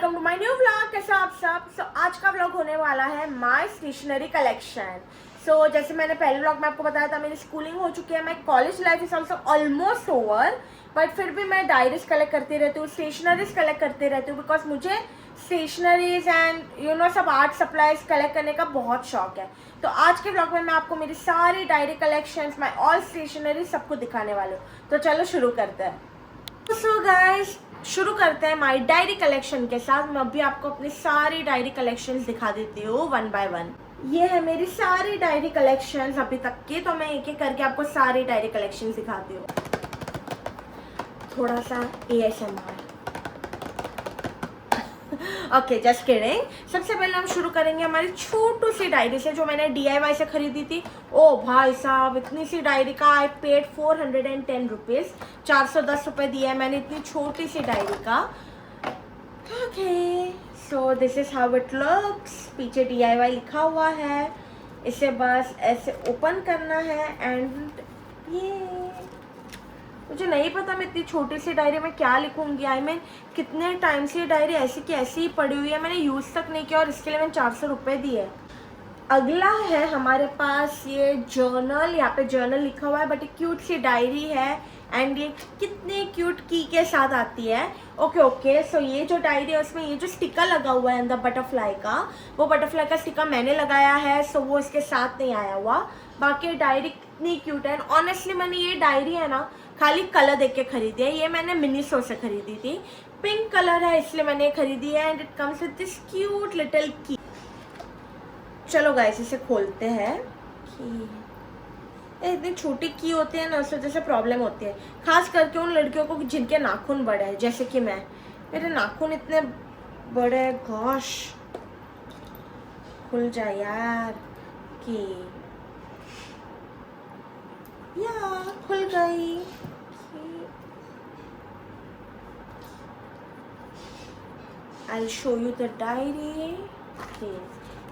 Welcome to my new vlog. कैसे आप सब? आज का व्लॉग होने वाला है माय स्टेशनरी कलेक्शन। जैसे मैंने पहले व्लॉग में आपको बताया था, मेरी स्कूलिंग हो चुकी है, my college life is also almost over, but फिर भी मैं डायरीज कलेक्ट करती रहती हूँ, स्टेशनरीज कलेक्ट करती रहती हूँ, बिकॉज मुझे स्टेशनरीज एंड सब आर्ट सप्लाईज कलेक्ट करने का बहुत शौक है। तो आज के व्लॉग में मैं आपको मेरी सारी diary collections, my all stationery सबको दिखाने वाली हूँ। तो चलो शुरू करते हैं। सो गाइस, शुरू करते हैं माई डायरी कलेक्शन के साथ। मैं अभी आपको अपनी सारी डायरी कलेक्शंस दिखा देती हूँ वन बाय वन। ये है मेरी सारी डायरी कलेक्शंस अभी तक की, तो मैं एक एक करके आपको सारी डायरी कलेक्शंस दिखाती हूँ। थोड़ा सा ASMR। Okay, just kidding. सबसे पहले हम शुरू करेंगे हमारी छोटू सी डायरी से, जो मैंने DIY से खरीदी थी। ओ भाई साहब, इतनी सी डायरी का आई पेड 410 रुपीज़, 410 रुपये दिए हैं मैंने इतनी छोटी सी डायरी का। Okay, so this is how it looks. पीछे DIY लिखा हुआ है, इसे बस ऐसे ओपन करना है एंड ये मुझे नहीं पता मैं इतनी छोटी सी डायरी में क्या लिखूंगी। आई मीन कितने टाइम से ये डायरी ऐसी की ऐसी ही पड़ी हुई है, मैंने यूज़ तक नहीं किया और इसके लिए मैंने 400 रुपये दिए। अगला है हमारे पास ये जर्नल। यहाँ पे जर्नल लिखा हुआ है, बट एक क्यूट सी डायरी है एंड ये कितने क्यूट की के साथ आती है। ओके, सो ये जो डायरी है उसमें ये जो स्टिकर लगा हुआ है अंदर बटरफ्लाई का, वो बटरफ्लाई का स्टिकर मैंने लगाया है, सो वो इसके साथ नहीं आया हुआ। बाकी डायरी कितनी क्यूट है। ऑनेस्टली मैंने ये डायरी है ना खाली कलर देख के खरीदी है। ये मैंने मिनीसो से खरीदी थी, पिंक कलर है इसलिए मैंने खरीदी है and it comes with this cute little की। चलो गाइस, इसे खोलते हैं। इतनी छोटी की होती है ना, उस वजह से प्रॉब्लम होती है, खास करके उन लड़कियों को जिनके नाखून बड़े हैं, जैसे कि मैं। मेरे नाखून इतने बड़े हैं, गॉश। खुल जाए यार की। या खुल गई। I'll show you the diary.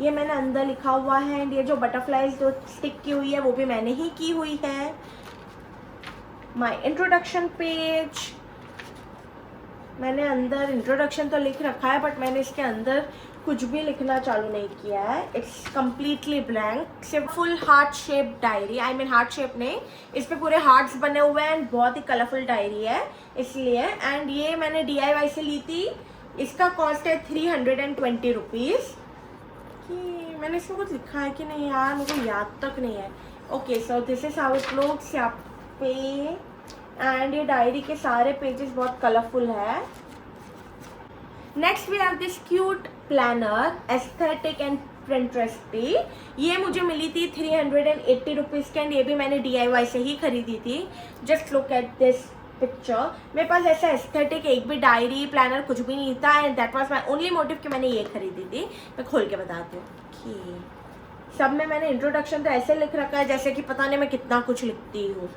ये मैंने अंदर लिखा हुआ है एंड ये जो बटरफ्लाईज जो स्टिक की हुई है वो भी मैंने ही की हुई है। माय इंट्रोडक्शन पेज, मैंने अंदर इंट्रोडक्शन तो लिख रखा है, बट मैंने इसके अंदर कुछ भी लिखना चालू नहीं किया है। It's completely blank. सिर्फ full heart shape diary, I mean heart shape नहीं, इस पे पूरे हार्ट्स बने हुए हैं एंड बहुत ही कलरफुल डायरी है इसलिए। एंड ये मैंने DIY से ली थी, इसका कॉस्ट है 320 रुपीज़। कि मैंने इसमें कुछ लिखा है कि नहीं यार, मुझे याद तक नहीं है। Okay, so this is how it looks यहाँ पे। एंड ये डायरी के सारे पेजेस बहुत कलरफुल है। Next we have this cute planner, aesthetic and pinteresty. ये मुझे मिली थी 380 रुपीज़ की एंड ये भी मैंने DIY से ही खरीदी थी। Just look at this picture. मेरे पास ऐसा एस्थेटिक एक भी डायरी प्लानर कुछ भी नहीं था and that was my only motive कि मैंने ये खरीदी थी। मैं खोल के बताती हूँ कि सब में मैंने इंट्रोडक्शन तो ऐसे लिख रखा है जैसे कि पता नहीं मैं कितना कुछ लिखती हूँ।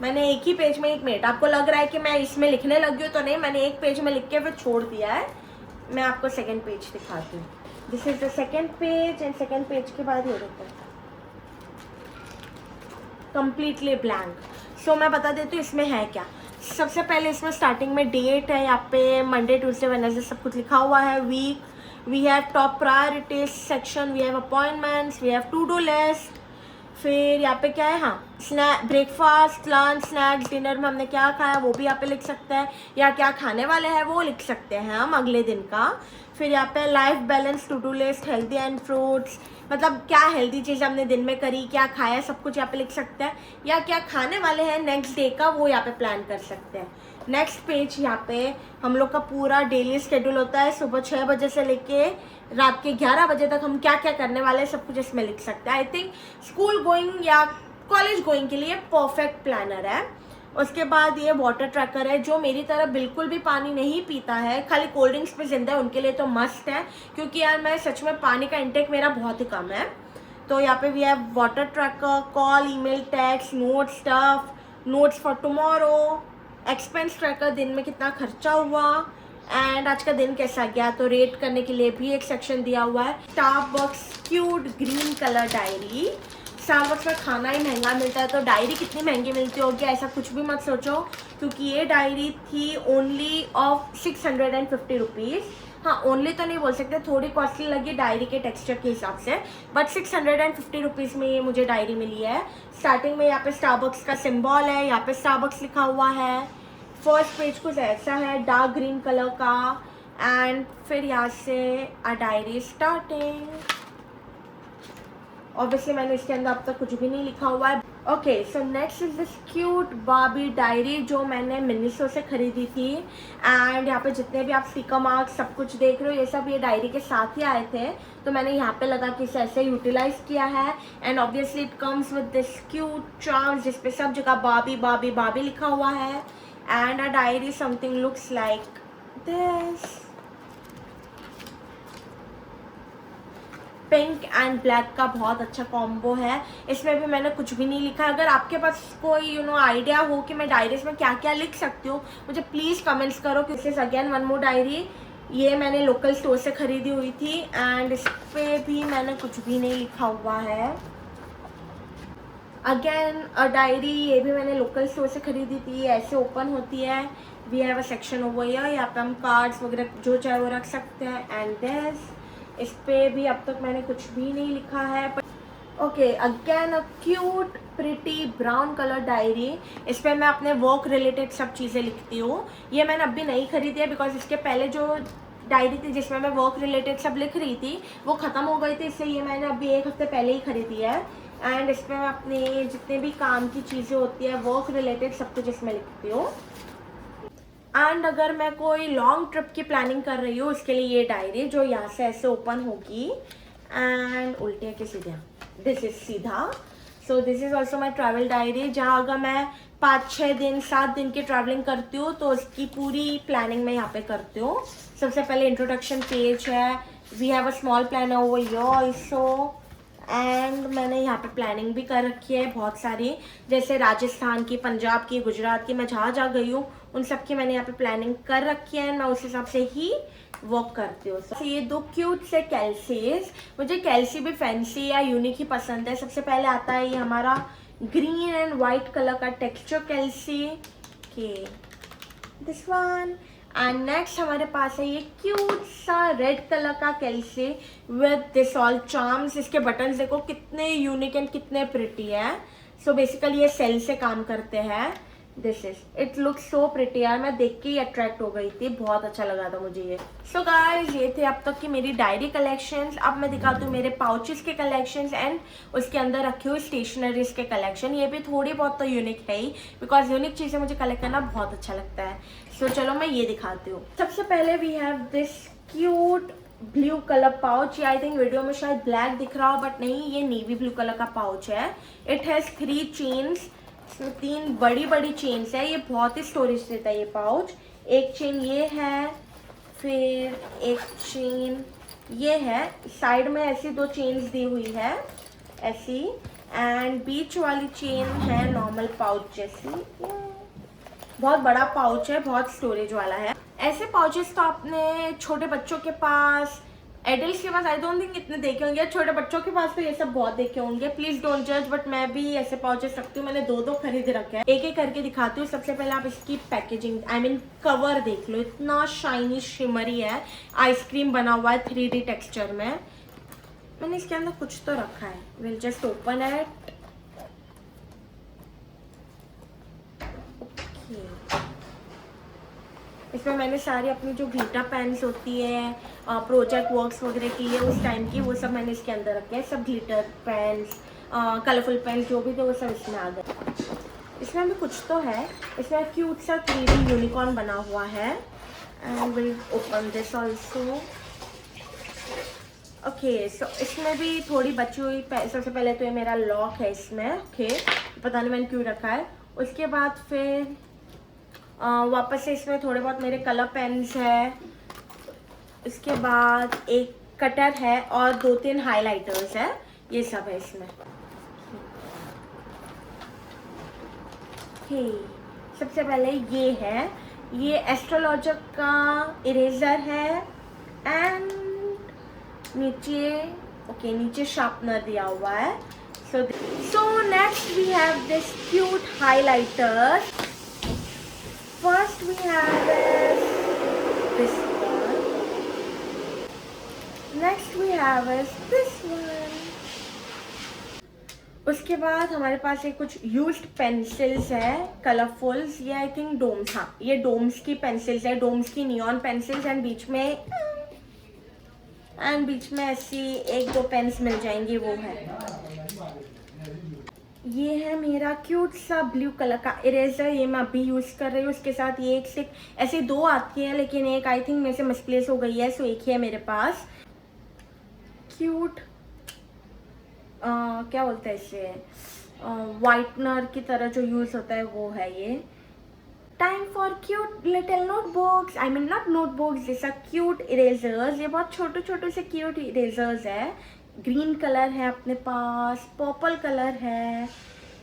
मैंने एक ही पेज में, एक मिनट, आपको लग रहा है कि मैं इसमें लिखने लगी हूँ, तो नहीं, मैंने एक पेज में लिख के फिर छोड़ दिया है। मैं आपको सेकेंड पेज दिखाती हूँ। This is the second page and second page के बाद ये देखो कंप्लीटली ब्लैंक। सो मैं बता देती हूँ इसमें है क्या। सबसे पहले इसमें स्टार्टिंग में डेट है, यहाँ पे मंडे ट्यूसडे वेडनेसडे सब कुछ लिखा हुआ है। Week, we have top priorities section, we have appointments, we have to do list. फिर यहाँ पे क्या है, हाँ, snack, breakfast, lunch, snacks, dinner में हमने क्या खाया वो भी यहाँ पे लिख सकते हैं, या क्या खाने वाले हैं वो लिख सकते हैं हम अगले दिन का। फिर यहाँ पे life balance, to do list, healthy and fruits, मतलब क्या हेल्दी चीज़ हमने दिन में करी, क्या खाया, सब कुछ यहाँ पे लिख सकते हैं, या क्या खाने वाले हैं नेक्स्ट डे का वो यहाँ पे प्लान कर सकते हैं। नेक्स्ट पेज, यहाँ पे हम लोग का पूरा डेली शेड्यूल होता है, सुबह 6 बजे से लेके रात के 11 बजे तक हम क्या क्या करने वाले हैं सब कुछ इसमें लिख सकते हैं। आई थिंक स्कूल गोइंग या कॉलेज गोइंग के लिए परफेक्ट प्लानर है। उसके बाद ये वाटर ट्रैकर है, जो मेरी तरह बिल्कुल भी पानी नहीं पीता है, खाली कोल्ड ड्रिंक्स पे जिंदा है, उनके लिए तो मस्त है, क्योंकि यार मैं सच में पानी का इंटेक मेरा बहुत ही कम है। तो यहाँ पे we have water tracker, call, email, text, note stuff, notes for tomorrow, expense tracker, दिन में कितना खर्चा हुआ एंड आज का दिन कैसा गया, तो रेट करने के लिए भी एक सेक्शन दिया हुआ है। Starbucks cute green colour diary. Starbucks में खाना ही महंगा मिलता है तो डायरी कितनी महंगी मिलती होगी ऐसा कुछ भी मत सोचो, क्योंकि ये डायरी थी ओनली ऑफ 650 रुपीज़। हाँ, ओनली तो नहीं बोल सकते, थोड़ी कॉस्टली लगी डायरी के टेक्सचर के हिसाब से, बट 650 रुपीज़ में ये मुझे डायरी मिली है। स्टार्टिंग में यहाँ पे स्टारबक्स का सिंबल है, यहाँ पे स्टारबक्स लिखा हुआ है। फर्स्ट पेज कुछ ऐसा है डार्क ग्रीन कलर का, एंड फिर यहाँ से आ डायरी स्टार्टिंग। ऑब्वियसली मैंने इसके अंदर अब तक कुछ भी नहीं लिखा हुआ है। Okay, so next is this cute Barbie diary जो मैंने मिनीसो से खरीदी थी। एंड यहाँ पे जितने भी आप स्टिकर मार्क सब कुछ देख रहे हो ये सब ये डायरी के साथ ही आए थे, तो मैंने यहाँ पे लगा कि इसे ऐसे यूटिलाइज किया है। And obviously it comes with this cute charms जिसपे सब जगह बाबी बाबी बाबी लिखा हुआ है। And a diary something looks like this. Pink and black का बहुत अच्छा कॉम्बो है। इसमें भी मैंने कुछ भी नहीं लिखा। अगर आपके पास कोई आइडिया हो कि मैं डायरीज में क्या क्या लिख सकती हूँ, मुझे प्लीज़ कमेंट्स करो। This is again one more diary, ये मैंने लोकल स्टोर से ख़रीदी हुई थी। एंड इस पर भी मैंने कुछ भी नहीं लिखा हुआ है। अगेन अ डायरी, ये भी मैंने लोकल स्टोर से ख़रीदी थी। ऐसे ओपन होती है। We have a section over here, यहाँ पे हम कार्ड्स वगैरह जो चाहे वो रख सकते हैं। एंड दिस, इस पे भी अब तक मैंने कुछ भी नहीं लिखा है। Okay, again a cute pretty brown colour diary. इस पर मैं अपने वर्क रिलेटेड सब चीज़ें लिखती हूँ। ये मैंने अभी नहीं खरीदी है बिकॉज इसके पहले जो डायरी थी जिसमें मैं वर्क रिलेटेड सब लिख रही थी वो ख़त्म हो गई थी, इससे ये मैंने अभी 1 हफ्ते पहले ही खरीदी है। एंड इसमें मैं अपने जितने भी काम की चीज़ें होती है वर्क रिलेटेड सब कुछ इसमें लिखती हूँ। एंड अगर मैं कोई लॉन्ग ट्रिप की प्लानिंग कर रही हूँ उसके लिए ये डायरी जो यहाँ से ऐसे ओपन होगी एंड उल्टे के सीधे, दिस इज सीधा। सो this is also my travel diary, जहाँ अगर मैं 5-6 दिन 7 दिन की ट्रैवलिंग करती हूँ तो उसकी पूरी प्लानिंग मैं यहाँ पे करती हूँ। सबसे पहले इंट्रोडक्शन पेज है। We have a small planner over here also. And मैंने यहाँ पे प्लानिंग भी कर रखी है बहुत सारी, जैसे राजस्थान की, पंजाब की, गुजरात की, मैं जहाँ जहाँ गई हूँ उन सब की मैंने यहाँ पे प्लानिंग कर रखी है। मैं उस हिसाब से ही वर्क करती हूँ। so, ये 2 क्यूट से कैल्सीज, मुझे कैल्सी भी फैंसी या यूनिक ही पसंद है। सबसे पहले आता है ये हमारा ग्रीन एंड वाइट कलर का टेक्सचर कैल्सी के, दिस वन। एंड नेक्स्ट हमारे पास है ये क्यूट सा रेड कलर का कैल्सी विद दिस ऑल चार्म्स। इसके बटन्स देखो कितने यूनिक एंड कितने प्रिटी है। सो बेसिकली ये सेल से काम करते हैं। This is, it look so pretty यार, मैं देख के ही अट्रैक्ट हो गई थी, बहुत अच्छा लगा था मुझे ये। सो गाइस, ये थे अब तक की मेरी डायरी कलेक्शंस। अब मैं दिखाती हूँ मेरे पाउचेस के कलेक्शंस एंड उसके अंदर रखी हुई स्टेशनरीज के कलेक्शन। ये भी थोड़ी बहुत तो यूनिक है ही, बिकॉज यूनिक चीज़ें मुझे कलेक्ट करना बहुत अच्छा लगता है। सो चलो मैं ये दिखाती हूँ। सबसे पहले we have this cute blue colour pouch. ये आई थिंक वीडियो में शायद ब्लैक दिख रहा हो बट नहीं, ये नेवी ब्लू कलर का पाउच है। इट हैज़ 3 चेन्स, 3 बड़ी बड़ी चेन्स है। ये बहुत ही स्टोरेज देता है ये पाउच। एक चेन ये है, फिर एक चेन ये है, साइड में ऐसी 2 चेन्स दी हुई है ऐसी, एंड बीच वाली चेन है नॉर्मल पाउच जैसी। बहुत बड़ा पाउच है, बहुत स्टोरेज वाला है। ऐसे पाउचेस तो आपने छोटे बच्चों के पास, एडल्ट्स के पास आई डोंट थिंक इतने देखे होंगे, छोटे बच्चों के पास तो ये सब बहुत देखे होंगे। प्लीज डोंट जज, बट मैं भी ऐसे पाउचेस रखती हूँ। मैंने 2 खरीद रखे हैं। एक एक करके दिखाती हूँ। सबसे पहले आप इसकी पैकेजिंग आई मीन कवर देख लो, इतना शाइनी शिमरी है, आइसक्रीम बना हुआ है 3D टेक्सचर में। मैंने इसके अंदर कुछ तो रखा है, विल जस्ट ओपन इट। इसमें मैंने सारी अपनी जो ग्लिटर पेन्स होती है प्रोजेक्ट वर्क्स वगैरह की है उस टाइम की, वो सब मैंने इसके अंदर रखे हैं। सब ग्लिटर पेन्स, कलरफुल पेन्स जो भी थे वो सब इसमें आ गए। इसमें भी कुछ तो है। इसमें क्यूट सा 3D यूनिकॉर्न बना हुआ है। And will open this also. Okay, so इसमें भी थोड़ी बची हुई, सबसे पहले तो ये मेरा लॉक है इसमें। ओके, पता नहीं मैंने क्यों रखा है। उसके बाद फिर वापस से इसमें थोड़े बहुत मेरे कलर पेन्स है। इसके बाद एक कटर है और 2-3 हाइलाइटर्स है, ये सब है इसमें। सबसे पहले ये है, ये एस्ट्रोलॉजर का इरेजर है। एंड नीचे नीचे शार्पनर दिया हुआ है। So next we have this cute highlighter. First we have this one. Next we have this one. उसके बाद हमारे पास एक कुछ यूज्ड पेंसिल्स है कलरफुल्स. ये आई थिंक डोम्स, हाँ ये डोम्स की पेंसिल्स है, डोम्स की नियॉन पेंसिल्स. एंड बीच में ऐसी एक दो पेन्स मिल जाएंगी, वो है. ये है मेरा क्यूट सा ब्लू कलर का इरेजर. ये मैं अभी यूज़ कर रही हूँ. उसके साथ ये एक से ऐसे दो आती है, लेकिन एक आई थिंक मेरे से मिसप्लेस हो गई है, सो एक ही है मेरे पास. क्यूट क्या बोलते हैं इसे, वाइटनर की तरह जो यूज़ होता है वो है ये. Time for cute little notebooks, I mean not notebooks, जैसा क्यूट इरेजर्स. ये बहुत छोटे छोटे से क्यूट इरेजर्स है. ग्रीन कलर है अपने पास, पर्पल कलर है,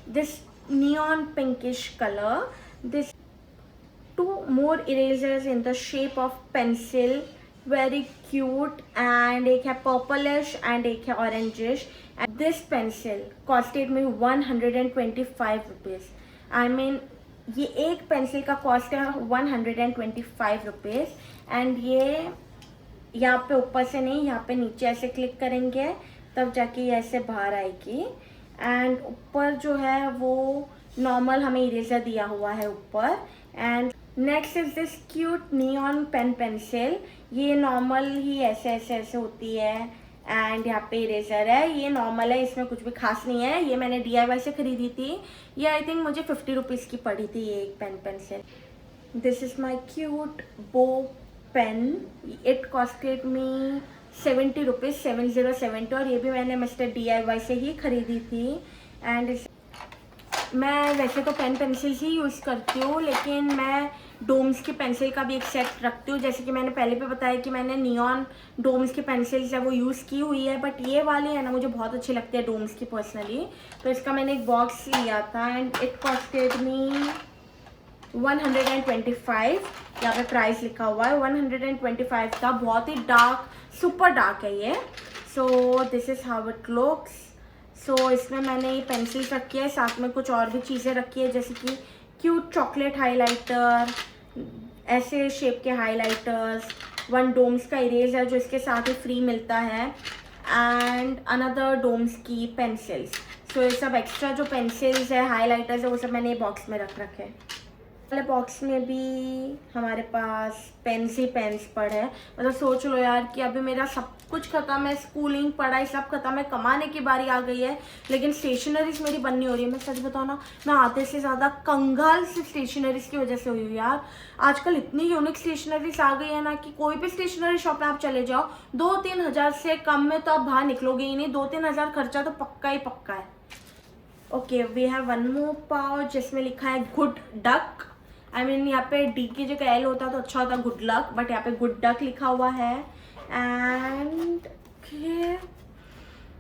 this neon pinkish colour, this two more erasers in the shape of pencil, very cute. And एक है पर्पलिश एंड एक है orangish. And this pencil costed me 125 rupees. I mean ये एक पेंसिल का कॉस्ट है 125 rupees. And ये यहाँ पे ऊपर से नहीं, यहाँ पे नीचे ऐसे क्लिक करेंगे तब जाके ये ऐसे बाहर आएगी. एंड ऊपर जो है वो नॉर्मल हमें इरेजर दिया हुआ है ऊपर. And next is this cute neon pencil. ये नॉर्मल ही ऐसे ऐसे ऐसे होती है. एंड यहाँ पे इरेजर है, ये नॉर्मल है, इसमें कुछ भी खास नहीं है. ये मैंने DIY से खरीदी थी. ये आई थिंक मुझे 50 रुपीज़ की पड़ी थी ये एक pencil. This is my cute bow pen. It costed me 70 rupees, 7070. और ये भी मैंने मिस्टर DIY से ही खरीदी थी. एंड मैं वैसे तो पेंसिल्स ही यूज़ करती हूँ, लेकिन मैं डोम्स की पेंसिल का भी एक सेट रखती हूँ. जैसे कि मैंने पहले भी बताया कि मैंने नियॉन डोम्स की पेंसिल्स है वो यूज़ की हुई है, बट ये वाली है ना मुझे बहुत अच्छी लगती है डोम्स की पर्सनली. तो इसका मैंने एक बॉक्स लिया था. And it costed me 125. यहाँ पे प्राइस लिखा हुआ है 125 का. बहुत ही डार्क, सुपर डार्क है ये. So this is how it looks. So इसमें मैंने ये पेंसिल्स रखी है, साथ में कुछ और भी चीज़ें रखी है, जैसे कि क्यूट चॉकलेट हाइलाइटर, ऐसे शेप के हाइलाइटर्स, वन डोम्स का इरेजर जो इसके साथ ही फ्री मिलता है, एंड अनदर डोम्स की पेंसिल्स. सो ये सब एक्स्ट्रा जो पेंसिल्स है, हाइलाइटर्स है, वो सब मैंने बॉक्स में रख रखे हैं. वाले बॉक्स में भी हमारे पास पेन्स ही पेन्स पड़े हैं. मतलब सोच लो यार कि अभी मेरा सब कुछ ख़त्म है, स्कूलिंग पढ़ाई सब ख़त्म है, कमाने की बारी आ गई है, लेकिन स्टेशनरीज मेरी बननी हो रही है. मैं सच बताऊँ ना, मैं आधे से ज़्यादा कंगाल सिर्फ स्टेशनरीज की वजह से हुई हूँ यार. आजकल इतनी यूनिक स्टेशनरीज आ गई है ना कि कोई भी स्टेशनरी शॉप में आप चले जाओ, 2-3 हज़ार से कम में तो आप बाहर निकलोगे ही नहीं. 2-3 हज़ार खर्चा तो पक्का ही पक्का है. Okay, we have one more pouch जिसमें लिखा है गुड डक. आई मीन यहाँ पे डी की जगह L होता तो अच्छा होता, गुड लक, बट यहाँ पे गुड डक लिखा हुआ है. एंड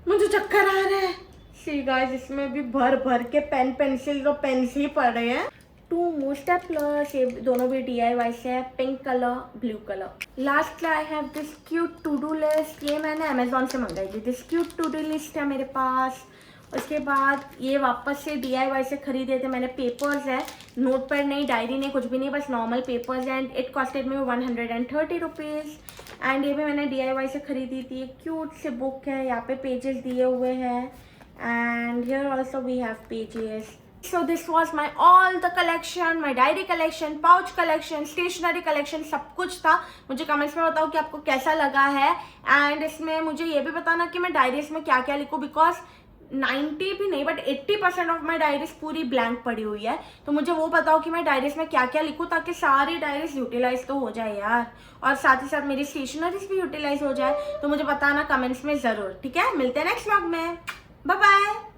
मुझे चक्कर आ रहा है. सी गाइस, इसमें भी भर भर के पेंसिल और पेन्स ही पड़े हैं. 2 मोर स्टेपलर्स, ये दोनों भी DIY से है, pink colour, blue colour. Last I have this cute to do list. ये मैंने अमेजोन से मंगाई थी. This cute to do list है मेरे पास. उसके बाद ये वापस से DIY से खरीदे थे मैंने. पेपर्स है, नोट पैड नहीं, डायरी नहीं, कुछ भी नहीं, बस normal papers. And it costed me 130 rupees. And ये भी मैंने DIY से खरीदी थी. क्यूट से बुक है, यहाँ पे पेजेस दिए हुए हैं. And here also we have pages. So this was my all the collection, my diary collection, pouch collection, stationery collection, सब कुछ था. मुझे कमेंट्स में बताओ कि आपको कैसा लगा है. एंड इसमें मुझे ये भी बताना कि मैं डायरीज में क्या क्या लिखूँ, बिकॉज 90 भी नहीं बट 80% ऑफ माई डायरीज पूरी ब्लैंक पड़ी हुई है. तो मुझे वो बताओ कि मैं डायरीज में क्या क्या लिखूँ, ताकि सारी डायरीज यूटिलाइज तो हो जाए यार, और साथ ही साथ मेरी स्टेशनरीज भी यूटिलाइज हो जाए. तो मुझे बताना कमेंट्स में ज़रूर. ठीक है, मिलते हैं नेक्स्ट व्लॉग में. Bye bye.